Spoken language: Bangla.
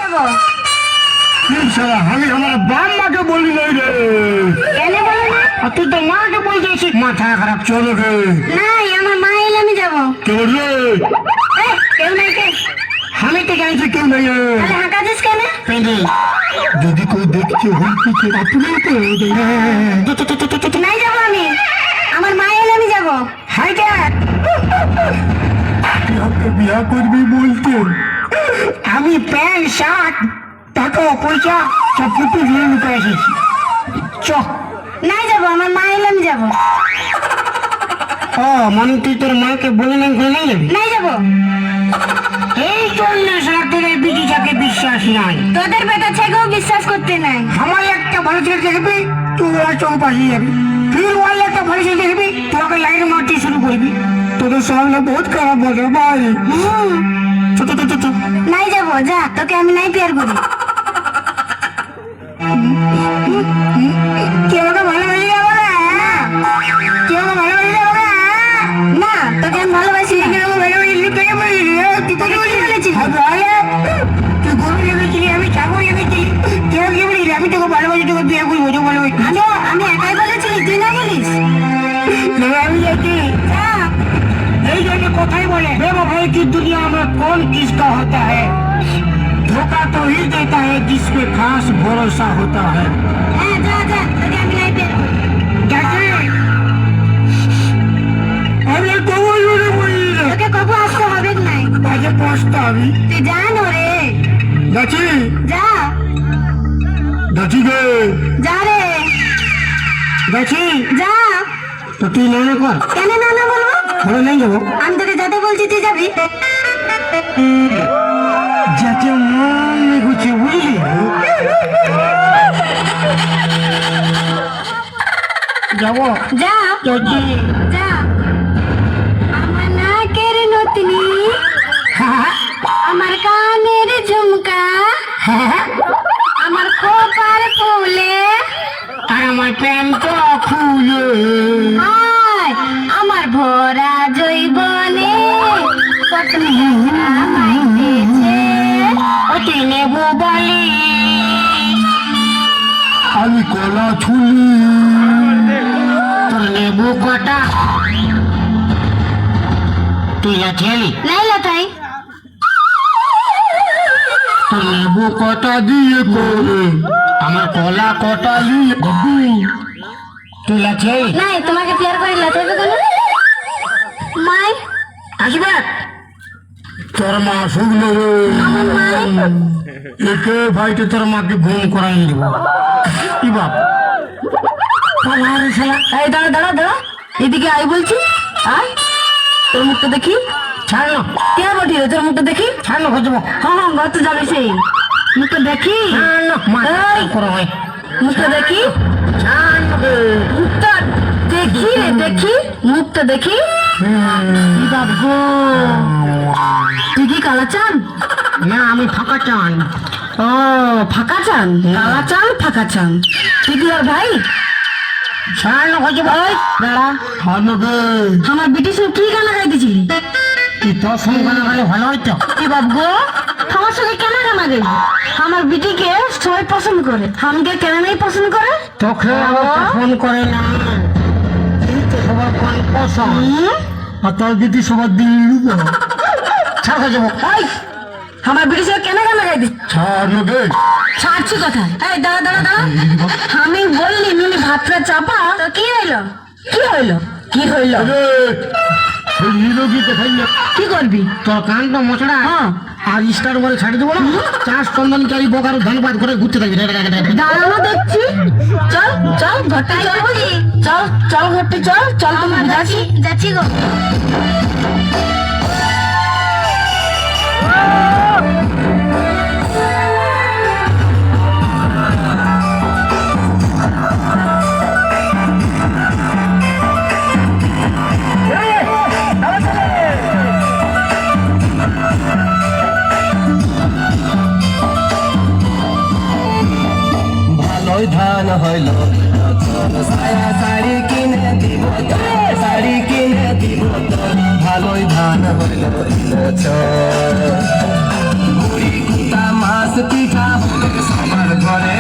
যাবো। আমি আমার বাপ মাকে বলি নাই রে। কেন বলো না? আর তুই তো মাকে বলতেছিস মাথা খারাপ চলো রে। নাই, আমার মা এলে আমি যাবো। কেউ রে? কেউ নাই কে? আমি তো জানছি কেউ নেই। তাহলে হাঁকা দিস কেন? যদি কেউ দেখছে হইতেছে আপনি তো নাই যাবো আমি, আমার মা এলে আমি যাবো। হাই দেখ বিয়া করবি বলতে আমি প্যান্ট শার্ট টাকা পয়সা সব কিছু দিয়ে লুকে এসেছি। চ নাই যাবো, আমার মা এলে আমি যাবো। ও মানে তুই তোর মাকে বলে নাই করে নাই যাবি? নাই যাবো। এই 40 রাতের বিটিটাকে বিশ্বাস নাই। তোদের বেটা ছেলেও বিশ্বাস করতে নাই। আমার একটা ভালো ছেলে দেখবি তুই ওরা চোখ পাশিয়ে যাবি, ফির ওয়াল একটা ভালো ছেলে দেখবি তোকে লাইন মারতে শুরু করবি। তোদের সামনে বহুত খারাপ বলে ভাই। নাই যাবো, যা, তোকে আমি নাই পেয়ার করি। কেউ আমাকে ভালোবাসি যাবো না, কেউ আমাকে ভালোবাসি যাবো না। না, তোকে আমি ভালোবাসি না। কেউ আমাকে ভালোবাসি তোকে বলি তুই তোকে বলি বলেছিস? তুই গরু জেনেছিলি আমি ছাগল জেনেছিলি, কেউ কি বলি আমি তোকে ভালোবাসি তোকে বিয়ে করবো তো ভালোবাসি। আমি একাই বলেছিলি, তুই না বলিস? আমি যাচ্ছি যা। यही जैसे कोठाई बोले बेवफाई की दुनिया में कौन किसका होता है, धोखा तो ही देता है जिसपे खास भरोसा होता है। হ্যাঁ, যা যা, তোকে আমি নাই পেয়ার করি। कैसे अरे कौन बोले बोली তোকে কবু আসতে হবে নাই। आगे पहुंचता अभी তুই জানো রে, दची যা दची गए যা রে, दची যা। तो तू ना कर কেন না না বলবো? बोले नहीं जाओ আমি তোকে যেতে বলছি, তুই যাবি। जाते मन में कुछ बुझली जाओ যা दची যা। আমার নাকের নতনি, আমার কানের ঝুমকা, আমার খোপার ফুলে, আর আমার প্যান্ট খুলে আয় আমার ভরা জৈবনে কত মেঘনা মাইতেছে। অতি নেবু বলি আমি কলা ছুলি তোর নেবু কটা তুই লাঠেলি নাই লাটাই, তোর নেবু কটা দিয়ে করে আমার কলা কটা দিয়ে তুই লাঠেলি নাই, তোমাকে পেয়ার করে লাটাইবে কেন? মাই, আসবে তোর মা শুনলো আমার মাই, একে ভাইকে তোর মাকে ঘুম করাই দিব কি বাপ এই দাঁড়া দাঁড়া দাঁড়া, এদিকে আয় বলছি, আয়। তোর মুখটা দেখি। ছাড় না কে বটি রে, তোর মুখটা দেখি। ছাড় না খুঁজবো হ্যাঁ হ্যাঁ, ঘর তো যাবে সেই। মুখটা দেখি, ছাড় না এই, করো ভাই মুখটা দেখি, ছাড় না মুখটা দেখি রে, দেখি মুখটা দেখি। বাবু, তুই কি কালা চান? না আমি ফাঁকা চান ও, ফাঁকা চান, কালা চান ফাঁকা চান। তুই কি ওর ভাই? ছাড় না খুঁজবো ওই দাঁড়া, ছাড় না গে আমার বিটির সঙ্গে কি গানা গাইতেছিলি? তুই তোর সঙ্গে গানা গাইলে ভালো হইতো কি বাবু, আমার সঙ্গে কেন গানা গাইবি? আমার বিটিকে সবাই পছন্দ করে, আমাকে কেন নাই পছন্দ করে? তোকে ফোন করে না তুই তো সবার কোন পছন্দ আর তোর দিদি সবার দিন লুবো ছাড় খুঁজবো ওই, আমার বিটির সঙ্গে কেন গানা গাইবি? ছাড় না গে ছাড়ছি কোথায়? এই দাঁড়া দাঁড়া দাঁড়া, আমি বললি নুনি ভাতটা চাপা, তো কি হইলো? কি হইলো? কি হইলো? সেই নিরোগী দেখাই না কি করবি? তোর কানটা মোচড়া হ্যাঁ, আর স্টার বলে ছাড়ি দেবো না চাষ চন্দনকারী বোকারও ধানপাত করে ঘুরতে থাকবি দাঁড়ানো দেখছি। চল চল ঘরটা চল, চল চল ঘরটা চল, চল তুমি যাচ্ছি যাচ্ছি গো। ভালোই ধান হইল সায়া শাড়ি কিনে দিব শাড়ি কিনে দিব ভালোই ধান হইল বুড়ি কুতা মাছ পিঠা হবে সবার ঘরে